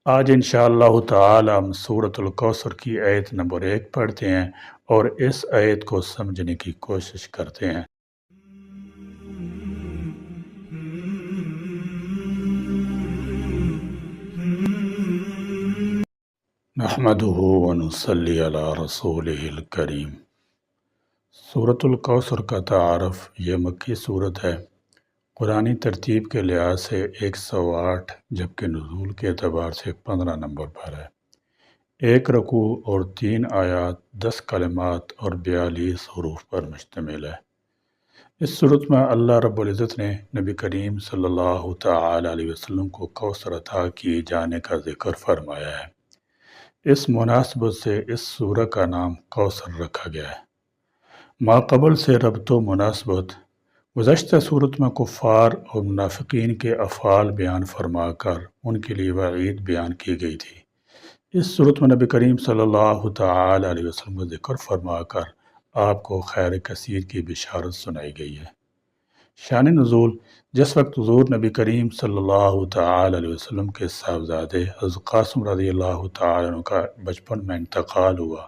آج انشاءاللہ تعالی ہم سورۃ الکوثر کی آیت نمبر 1 پڑھتے ہیں اور اس آیت کو سمجھنے کی کوشش کرتے ہیں۔ نحمدہ ونصلی علی رسولہ الکریم۔ سورۃ الکوثر کا تعارف یہ مکی صورت ہے۔ قرآنی ترتیب کے لحاظ سے 108 جبکہ نزول کے اعتبار سے 15 نمبر پر ہے۔ 1 رکوع اور 3 آیات 10 کلمات اور 42 حروف پر مشتمل ہے۔ اس صورت میں اللہ رب العزت نے نبی کریم صلی اللہ تعالی علیہ وسلم کو کوثر عطا کیے جانے کا ذکر فرمایا ہے۔ اس مناسبت سے اس سورہ کا نام کوثر رکھا گیا ہے۔ ماقبل سے ربط و مناسبت: گزشتہ صورت میں کفار اور منافقین کے افعال بیان فرما کر ان کے لیے وعید بیان کی گئی تھی۔ اس صورت میں نبی کریم صلی اللہ تعالی علیہ وسلم کا ذکر فرما کر آپ کو خیر کثیر کی بشارت سنائی گئی ہے۔ شان نزول: جس وقت حضور نبی کریم صلی اللہ تعالی علیہ وسلم کے صاحبزادے حضرت قاسم رضی اللہ تعالی عنہ کا بچپن میں انتقال ہوا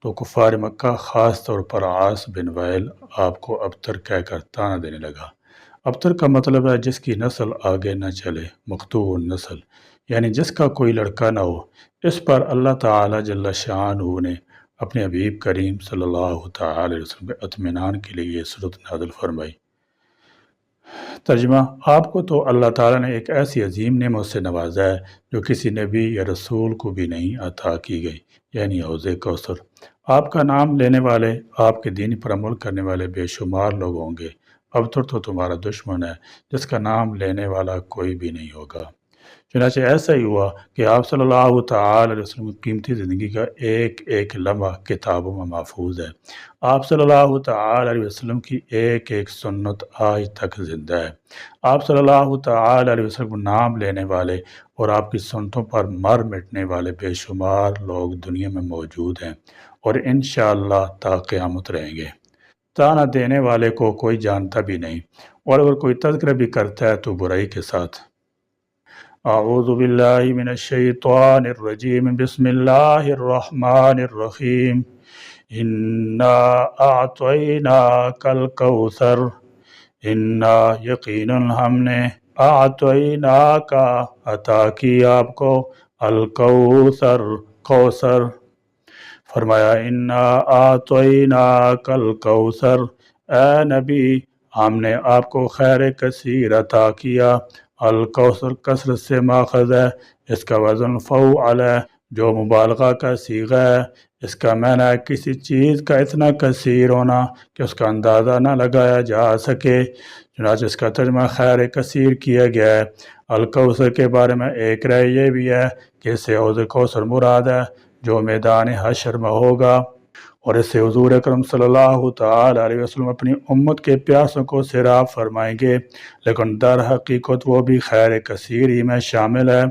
تو کفار مکہ خاص طور پر عاص بن وائل آپ کو ابتر کہہ کر طعنہ دینے لگا۔ ابتر کا مطلب ہے جس کی نسل آگے نہ چلے، مقطوع النسل، یعنی جس کا کوئی لڑکا نہ ہو۔ اس پر اللہ تعالی جل شانہ نے اپنے حبیب کریم صلی اللہ تعالی علیہ وسلم کے اطمینان کے لیے یہ صورت نازل فرمائی۔ ترجمہ: آپ کو تو اللہ تعالیٰ نے ایک ایسی عظیم نعمت سے نوازا ہے جو کسی نبی یا رسول کو بھی نہیں عطا کی گئی، یعنی حوض کوثر۔ آپ کا نام لینے والے، آپ کے دین پر عمل کرنے والے بے شمار لوگ ہوں گے۔ ابتر تو تمہارا دشمن ہے جس کا نام لینے والا کوئی بھی نہیں ہوگا۔ چنانچہ ایسا ہی ہوا کہ آپ صلی اللہ تعالی علیہ وسلم کی قیمتی زندگی کا ایک ایک لمحہ کتابوں میں محفوظ ہے۔ آپ صلی اللہ تعالی علیہ وسلم کی ایک ایک سنت آج تک زندہ ہے۔ آپ صلی اللہ تعالی علیہ وسلم کو نام لینے والے اور آپ کی سنتوں پر مر مٹنے والے بے شمار لوگ دنیا میں موجود ہیں اور انشاءاللہ تا قیامت رہیں گے۔ طعنہ دینے والے کو کوئی جانتا بھی نہیں، اور اگر کوئی تذکرہ بھی کرتا ہے تو برائی کے ساتھ۔ اعوذ باللہ من الشیطان الرجیم، بسم اللہ الرحمن الرحیم۔ انا اعطیناک الکوثر، انا یقینا ہم نے اعطیناک عطا کی آپ کو الکوثر کوثر۔ فرمایا انا اعطیناک الکوثر، اے نبی ہم نے آپ کو خیر کثیر عطا کیا۔ الکوثر کثرت سے ماخذ ہے، اس کا وزن فعل ہے جو مبالغہ کا صیغہ ہے۔ اس کا معنی ہے کسی چیز کا اتنا کثیر ہونا کہ اس کا اندازہ نہ لگایا جا سکے۔ چنانچہ اس کا ترجمہ خیر کثیر کیا گیا ہے۔ الکوثر کے بارے میں ایک رائے یہ بھی ہے کہ اس سے حوض کوثر مراد ہے جو میدان حشر میں ہوگا، اور اس سے حضور اکرم صلی اللہ تعالی علیہ وسلم اپنی امت کے پیاسوں کو سیراب فرمائیں گے، لیکن در حقیقت وہ بھی خیر کثیر ہی میں شامل ہے۔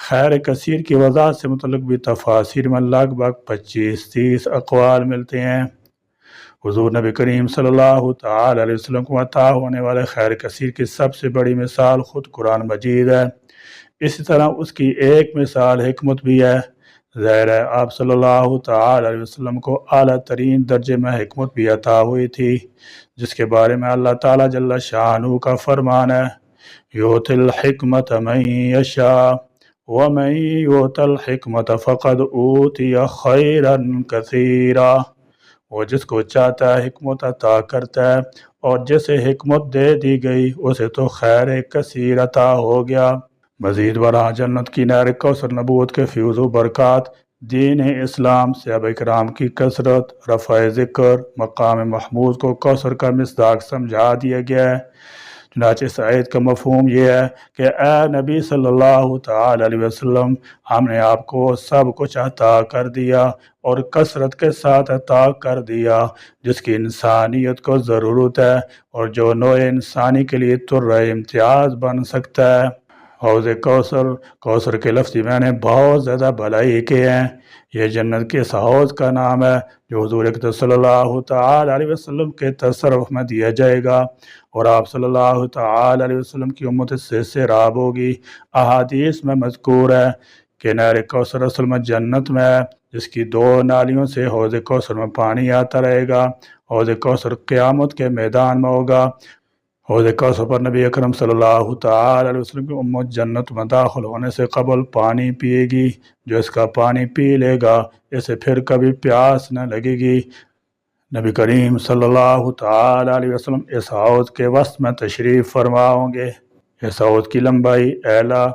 خیر کثیر کی وضاحت سے متعلق بھی تفاسیر میں لگ بھگ 25-30 اقوال ملتے ہیں۔ حضور نبی کریم صلی اللہ تعالی علیہ وسلم کو عطا ہونے والے خیر کثیر کی سب سے بڑی مثال خود قرآن مجید ہے۔ اسی طرح اس کی ایک مثال حکمت بھی ہے۔ ظاہر ہے آپ صلی اللہ تعالی علیہ وسلم کو اعلیٰ ترین درجے میں حکمت بھی عطا ہوئی تھی، جس کے بارے میں اللہ تعالیٰ جل شانہ کا فرمان ہے یؤتی الحکمت من یشاء ومن یؤت الحکمت فقد اوتی خیرا کثیرا۔ وہ جس کو چاہتا ہے حکمت عطا کرتا ہے، اور جسے حکمت دے دی گئی اسے تو خیر کثیر عطا ہو گیا۔ مزید برآں جنت کی نہر کوثر نبوت کے فیوز و برکات، دین اسلام، صحابہ کرام کی کثرت، رفع ذکر، مقام محمود کو کوثر کا مصداق سمجھا دیا گیا ہے۔ چنانچہ اس آیت کا مفہوم یہ ہے کہ اے نبی صلی اللہ تعالی علیہ وسلم ہم نے آپ کو سب کچھ عطا کر دیا اور کثرت کے ساتھ عطا کر دیا جس کی انسانیت کو ضرورت ہے اور جو نوع انسانی کے لیے ترہ امتیاز بن سکتا ہے۔ حوض کوثر، کوثر کے لفظی معنی بہت زیادہ بھلائی کے ہیں۔ یہ جنت کے اس حوض کا نام ہے جو حضور اکرم صلی اللہ تعالی علیہ وسلم کے تصرف میں دیا جائے گا، اور آپ صلی اللہ تعالی علیہ وسلم کی امت اس سے سیراب ہوگی۔ احادیث میں مذکور ہے کہ نہر کوثر اصل میں جنت میں ہے، جس کی 2 نالیوں سے حوض کوثر میں پانی آتا رہے گا۔ حوض کوثر قیامت کے میدان میں ہوگا۔ حوض کوثر پر نبی اکرم صلی اللہ تعالی علیہ وسلم کی امت جنت میں داخل ہونے سے قبل پانی پیے گی۔ جو اس کا پانی پی لے گا اسے پھر کبھی پیاس نہ لگے گی۔ نبی کریم صلی اللہ تعالی علیہ وسلم اس حوض کے وسط میں تشریف فرما ہوں گے۔ اس حوض کی لمبائی ایلا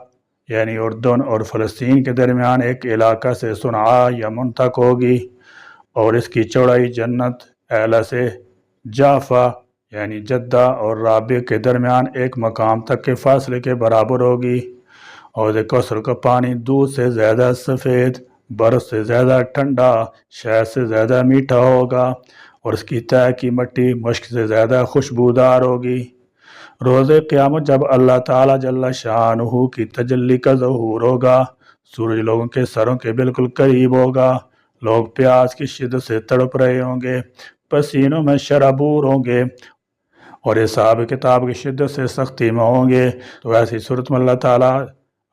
یعنی اردن اور فلسطین کے درمیان ایک علاقہ سے صنعاء یمن تک ہوگی، اور اس کی چوڑائی جنت ایلا سے جافا یعنی جدہ اور رابغ کے درمیان ایک مقام تک کے فاصلے کے برابر ہوگی۔ حوض کوثر کا پانی دودھ سے زیادہ سفید، برف سے زیادہ ٹھنڈا، شہد سے زیادہ میٹھا ہوگا، اور اس کی تہہ کی مٹی مشک سے زیادہ خوشبودار ہوگی۔ روز قیامت جب اللہ تعالیٰ جل شانہ کی تجلی کا ظہور ہوگا، سورج لوگوں کے سروں کے بالکل قریب ہوگا، لوگ پیاس کی شدت سے تڑپ رہے ہوں گے، پسینوں میں شرابور ہوں گے، اور حساب کتاب کی شدت سے سختی میں ہوں گے۔ تو ایسی صورت میں اللہ تعالیٰ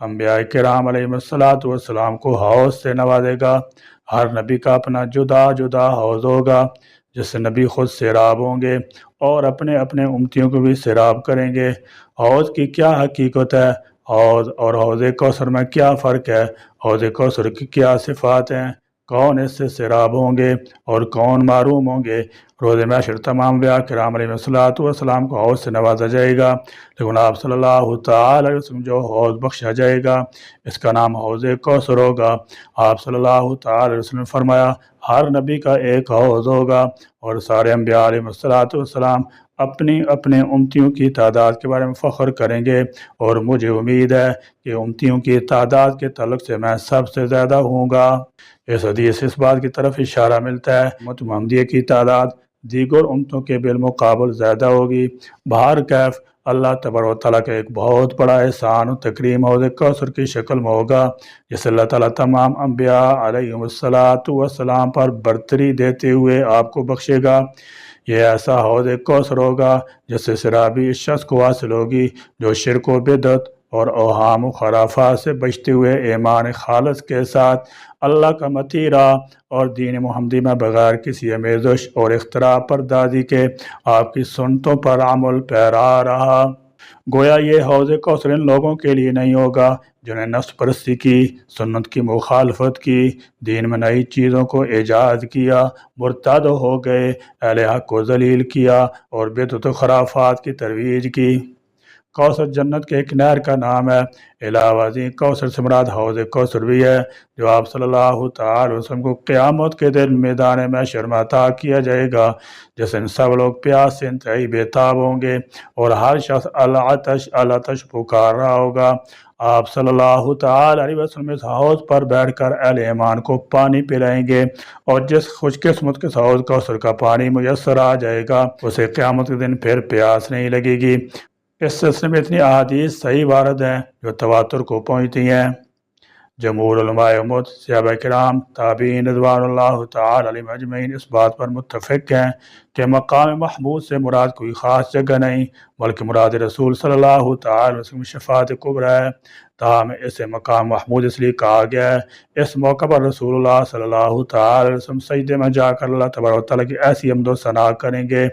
انبیاء کرام علیہ السلام کو حوض سے نوازے گا۔ ہر نبی کا اپنا جدا جدا حوض ہوگا، جس سے نبی خود سیراب ہوں گے اور اپنے اپنے امتیوں کو بھی سیراب کریں گے۔ حوض کی کیا حقیقت ہے؟ حوض اور حوض کوثر میں کیا فرق ہے؟ حوض کوثر کی کیا صفات ہیں؟ کون اس سے سیراب ہوں گے اور کون محروم ہوں گے؟ روز محشر تمام انبیاء کرام علیہ السلام کو حوض سے نوازا جائے گا، لیکن آپ صلی اللہ تعالی علیہ وسلم جو حوض بخشا جائے گا اس کا نام حوض کوثر ہوگا۔ آپ صلی اللہ تعالی علیہ وسلم نے فرمایا ہر نبی کا ایک حوض ہوگا، اور سارے انبیاء علیہ السلام اپنی اپنے امتیوں کی تعداد کے بارے میں فخر کریں گے، اور مجھے امید ہے کہ امتیوں کی تعداد کے تعلق سے میں سب سے زیادہ ہوں گا۔ اس حدیث سے اس بات کی طرف اشارہ ملتا ہے امت محمدیہ کی تعداد دیگر امتوں کے بالمقابل زیادہ ہوگی۔ بہر کیف اللہ تبارک و تعالیٰ کا ایک بہت بڑا احسان و تکریم حوض کوثر کی شکل میں ہوگا، جس اللہ تعالیٰ تمام انبیاء علیہ السلام پر برتری دیتے ہوئے آپ کو بخشے گا۔ یہ ایسا حوض کوثر ہوگا جس سے سرابی اس شخص کو حاصل ہوگی جو شرک و بدعت اور اوہام و خرافات سے بچتے ہوئے ایمان خالص کے ساتھ اللہ کا مطیع اور دین محمدی میں بغیر کسی آمیزش اور اختراع پردازی کے آپ کی سنتوں پر عمل پیرا رہا۔ گویا یہ حوض کوثر ان لوگوں کے لیے نہیں ہوگا جنہیں نفس پرستی کی، سنت کی مخالفت کی، دین میں نئی چیزوں کو ایجاد کیا، مرتد ہو گئے، اہل حق کو ذلیل کیا اور بدعت و خرافات کی ترویج کی۔ کوثر جنت کے ایک نہر کا نام ہے۔ علاوہ ازیں کوثر سے مراد حوض کوثر بھی ہے، جو آپ صلی اللہ تعالی وسلم کو قیامت کے دن میدان محشر میں عطا کیا جائے گا، جس میں سب لوگ پیاس سے انتہائی بےتاب ہوں گے اور ہر شخص العطش العطش پکار رہا ہوگا۔ آپ صلی اللہ تعالی علیہ وسلم اس حوض پر بیٹھ کر اہل ایمان کو پانی پلائیں گے، اور جس خوش قسمت کے حوض کوثر کا پانی میسر آ جائے گا اسے قیامت کے دن پھر پیاس نہیں لگے گی۔ اس سلسلے میں اتنی احادیث صحیح وارد ہیں جو تواتر کو پہنچتی ہیں۔ جمہور علماء امت، صحابہ کرام، تابعین رضوان اللہ تعالی علیہم اجمعین اس بات پر متفق ہیں کہ مقام محمود سے مراد کوئی خاص جگہ نہیں، بلکہ مراد رسول صلی اللہ تعالی وسلم شفاعت کبریٰ ہے۔ تاہم اسے مقام محمود اس لیے کہا گیا ہے، اس موقع پر رسول اللہ صلی اللہ تعالی وسلم سجدے میں جا کر اللہ تبارک و تعالیٰ کی ایسی حمد و ثنا کریں گے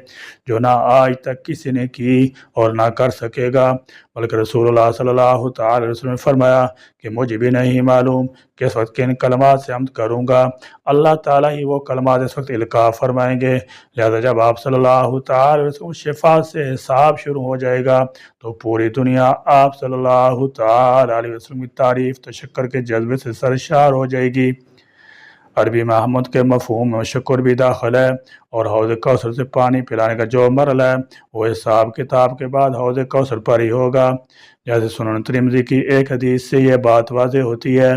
جو نہ آج تک کسی نے کی اور نہ کر سکے گا، بلکہ رسول اللہ صلی اللہ تعالی وسلم نے فرمایا کہ مجھے بھی نہیں معلوم کہ اس وقت کن کلمات سے حمد کروں گا، اللہ تعالیٰ ہی وہ کلمات اس وقت القاء فرمائیں گے۔ لہذا جب آپ صلی اللہ تعالی وسلم شفاعت سے حساب شروع ہو جائے گا تو پوری دنیا آپ صلی اللہ تعالی علیہ وسلم کی تعریف تشکر کے جذبے سے سرشار ہو جائے گی۔ عربی میں حمد کے مفہوم میں شکر بھی داخل ہے، اور حوض کوثر سے پانی پلانے کا جو مرحلہ ہے وہ حساب کتاب کے بعد حوض کوثر پر ہی ہوگا۔ جیسے سنن ترمذی کی ایک حدیث سے یہ بات واضح ہوتی ہے۔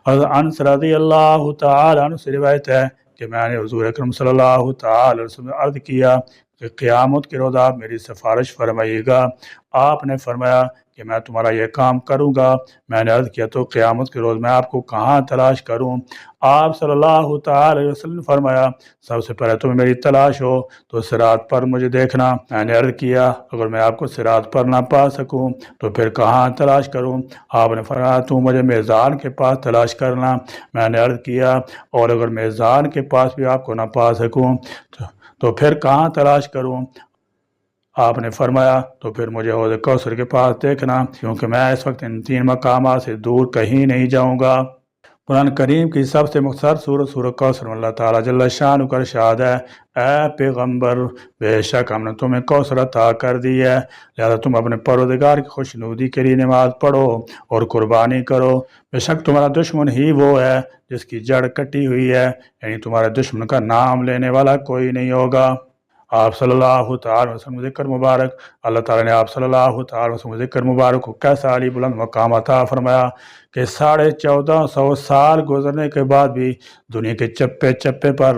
حضرت انس رضی اللہ تعالی عنہ سے روایت ہے کہ میں نے حضور اکرم صلی اللہ تعالی وسلم سے عرض کیا کہ قیامت کے روز آپ میری سفارش فرمائیے گا۔ آپ نے فرمایا کہ میں تمہارا یہ کام کروں گا۔ میں نے عرض کیا تو قیامت کے روز میں آپ کو کہاں تلاش کروں؟ آپ صلی اللہ تعالی علیہ وسلم نے فرمایا سب سے پہلے تمہیں میری تلاش ہو تو صراط پر مجھے دیکھنا۔ میں نے عرض کیا اگر میں آپ کو صراط پر نہ پا سکوں تو پھر کہاں تلاش کروں؟ آپ نے فرمایا تو مجھے میزان کے پاس تلاش کرنا۔ میں نے عرض کیا اور اگر میزان کے پاس بھی آپ کو نہ پا سکوں تو پھر کہاں تلاش کروں؟ آپ نے فرمایا تو پھر مجھے حوض کوثر کے پاس دیکھنا، کیونکہ میں اس وقت ان 3 مقامات سے دور کہیں نہیں جاؤں گا۔ قرآن کریم کی سب سے مختصر سورۃ کوثر میں اللہ تعالیٰ جل شانہ کا ارشاد ہے اے پیغمبر بے شک ہم نے تمہیں کوثر عطا کر دی ہے، لہذا تم اپنے پروردگار کی خوشنودی کے لیے نماز پڑھو اور قربانی کرو۔ بے شک تمہارا دشمن ہی وہ ہے جس کی جڑ کٹی ہوئی ہے، یعنی تمہارے دشمن کا نام لینے والا کوئی نہیں ہوگا۔ آپ صلی اللہ تعالی وسلم ذکر مبارک، اللہ تعالیٰ نے آپ صلی اللہ تعالی وسلم ذکر مبارک کو کیسا علی بلند مقام عطا فرمایا کہ 1450 سال گزرنے کے بعد بھی دنیا کے چپے چپے پر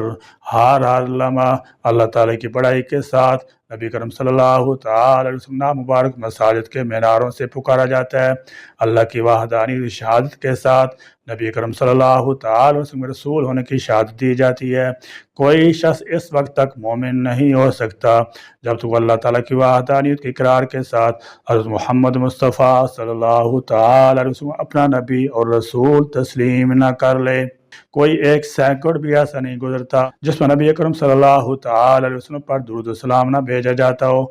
ہر لمحہ اللہ تعالیٰ کی بڑائی کے ساتھ نبی کرم صلی اللہ تعالی علیہ وسلم مبارک مساجد کے میناروں سے پکارا جاتا ہے۔ اللہ کی وحدانی شہادت کے ساتھ نبی کرم صلی اللہ تعالی وسلم رسول ہونے کی شہادت دی جاتی ہے۔ کوئی شخص اس وقت تک مومن نہیں ہو سکتا جب تک اللہ تعالیٰ کی وحدانیت کے اقرار کے ساتھ حضرت محمد مصطفیٰ صلی اللہ تعالی علیہ وسلم اپنا نبی اور رسول تسلیم نہ کر لے۔ کوئی ایک سیکنڈ بھی ایسا نہیں گزرتا جس میں نبی اکرم صلی اللہ تعالی علیہ وسلم پر درود و سلام نہ بھیجا جاتا ہو۔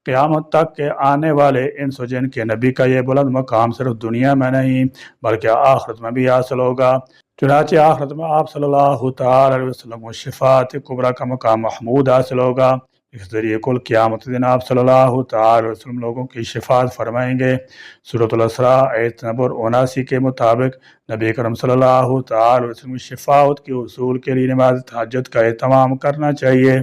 قیامت تک کے آنے والے انس و جن کے نبی کا یہ بلند مقام صرف دنیا میں نہیں بلکہ آخرت میں بھی حاصل ہوگا۔ چنانچہ آخرت میں آپ صلی اللہ تعالی علیہ وسلم کو شفاعت کبریٰ کا مقام محمود حاصل ہوگا۔ اس ذریعے کل قیامت دن آپ صلی اللہ تعالی علیہ وسلم لوگوں کی شفاعت فرمائیں گے۔ سورۃ الاسراء آیت نمبر 79 کے مطابق نبی کرم صلی اللہ تعالی علیہ وسلم کی شفاعت کے حصول کے لیے نماز تہجد کا اہتمام کرنا چاہیے۔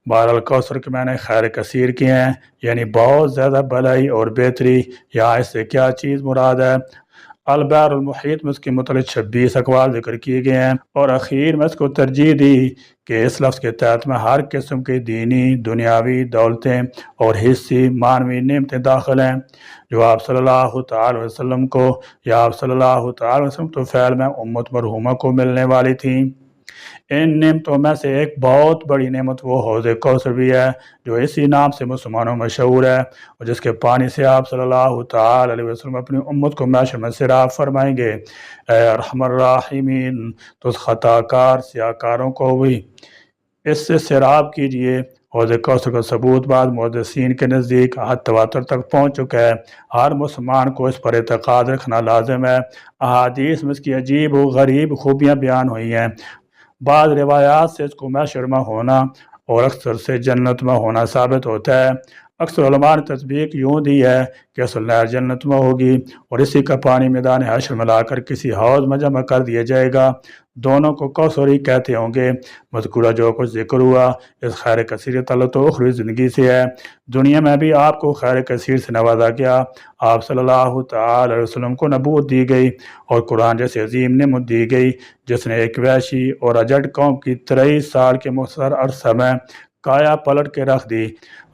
بہرحال کوثر کے معنی خیر کثیر کے ہیں، یعنی بہت زیادہ بھلائی اور بہتری۔ یہاں اس سے کیا چیز مراد ہے؟ البحر المحیط میں اس کے متعلق 26 اقوال ذکر کیے گئے ہیں اور اخیر میں اس کو ترجیح دی کہ اس لفظ کے تحت میں ہر قسم کی دینی دنیاوی دولتیں اور حصی معنوی نعمتیں داخل ہیں جو آپ صلی اللہ تعالی وسلم کو یا آپ صلی اللہ تعالی وسلم تو فعل میں امت مرحومہ کو ملنے والی تھیں۔ ان نعمتوں میں سے ایک بہت بڑی نعمت وہ حوض کوثر بھی ہے جو اسی نام سے مسلمانوں میں مشہور ہے اور جس کے پانی سے آپ صلی اللہ تعالی علیہ وسلم اپنی امت کو معاشر میں سیراب فرمائیں گے۔ اے ارحم الراحمین تو اس خطا کار سیاہ کاروں کو بھی اس سے سیراب کیجئے۔ حوض کوثر کا ثبوت بعد محدثین کے نزدیک حد تواتر تک پہنچ چکا ہے۔ ہر مسلمان کو اس پر اعتقاد رکھنا لازم ہے۔ احادیث میں اس کی عجیب و غریب خوبیاں بیان ہوئی ہیں۔ بعض روایات سے اس کو محشر میں ہونا اور اکثر سے جنت میں ہونا ثابت ہوتا ہے۔ اکثر علماء نے تطبیق یوں دی ہے کہ اصل نہر جنت میں ہوگی اور اسی کا پانی میدان حشر میں لا کر کسی حوض میں جمع کر دیا جائے گا۔ دونوں کو کوثر ہی کہتے ہوں گے۔ مذکورہ جو کچھ ذکر ہوا اس خیر کثیر تعلق تو اخروی زندگی سے ہے۔ دنیا میں بھی آپ کو خیر کثیر سے نوازا گیا۔ آپ صلی اللہ تعالی علیہ وسلم کو نبوت دی گئی اور قرآن جیسے عظیم نعمت دی گئی جس نے ایک وحشی اور اجڑ قوم کی 23 سال کے مختصر عرصہ میں کایا پلٹ کے رکھ دی۔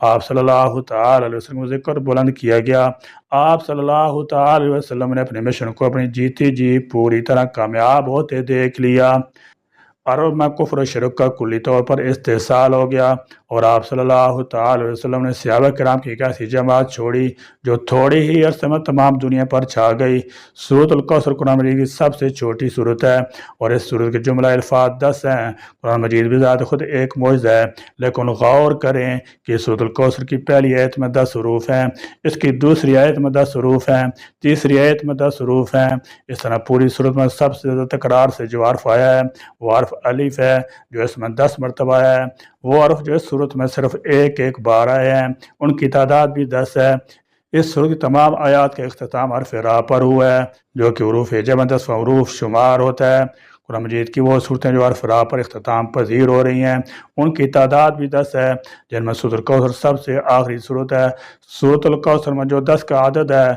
آپ صلی اللہ تعالی علیہ وسلم کو ذکر بلند کیا گیا۔ آپ صلی اللہ تعالی علیہ وسلم نے اپنے مشن کو اپنی جیتی جی پوری طرح کامیاب ہوتے دیکھ لیا۔ عرب میں کفر و شرک کا کلی طور پر استحصال ہو گیا اور آپ صلی اللہ تعالی علیہ وسلم نے صحابہ کرام کی ایک ایسی جماعت چھوڑی جو تھوڑی ہی عرصے میں تمام دنیا پر چھا گئی۔ سورۃ الکوثر قرآن مجید کی سب سے چھوٹی سورت ہے اور اس سورت کے جملہ الفاظ 10 ہیں۔ قرآن مجید بھی ذات خود ایک معجزہ ہے، لیکن غور کریں کہ سورۃ الکوثر کی پہلی آیت میں 10 حروف ہیں، اس کی دوسری آیت میں 10 حروف ہیں، تیسری آیت میں 10 حروف ہیں۔ اس طرح پوری سورت میں سب سے زیادہ تکرار سے جو حرف آیا ہے وہ حرف الف ہے جو اس میں 10 مرتبہ ہے۔ وہ حرف جو اس صورت میں صرف ایک بار آئے ہیں ان کی تعداد بھی 10 ہے۔ اس صورت کی تمام آیات کا اختتام حرف را پر ہوا ہے جو کہ حروف ہجا میں 10واں حروف شمار ہوتا ہے۔ قرآن مجید کی وہ صورتیں جو حرف را پر اختتام پذیر ہو رہی ہیں ان کی تعداد بھی 10 ہے، جن میں سورۃ الکوثر سب سے آخری صورت ہے۔ سورۃ الکوثر میں جو 10 کا عدد ہے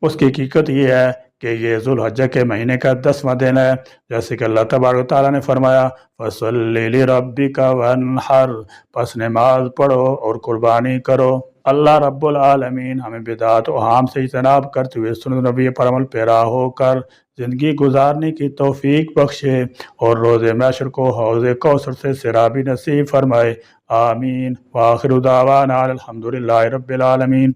اس کی حقیقت یہ ہے کہ یہ ذوالحجہ کے مہینے کا 10واں دن ہے، جیسے کہ اللہ تبارک و تعالیٰ نے فرمایا فَصَلِّ لِرَبِّكَ وَانْحَرْ، پس نماز پڑھو اور قربانی کرو۔ اللہ رب العالمین ہمیں بدعات و احکام سے اجتناب کرتے ہوئے سنت نبی پر عمل پیرا ہو کر زندگی گزارنے کی توفیق بخشے اور روز محشر کو حوض کوثر سے سرابی نصیب فرمائے، آمین۔ وآخر دعوانا الحمدللہ رب العالمین۔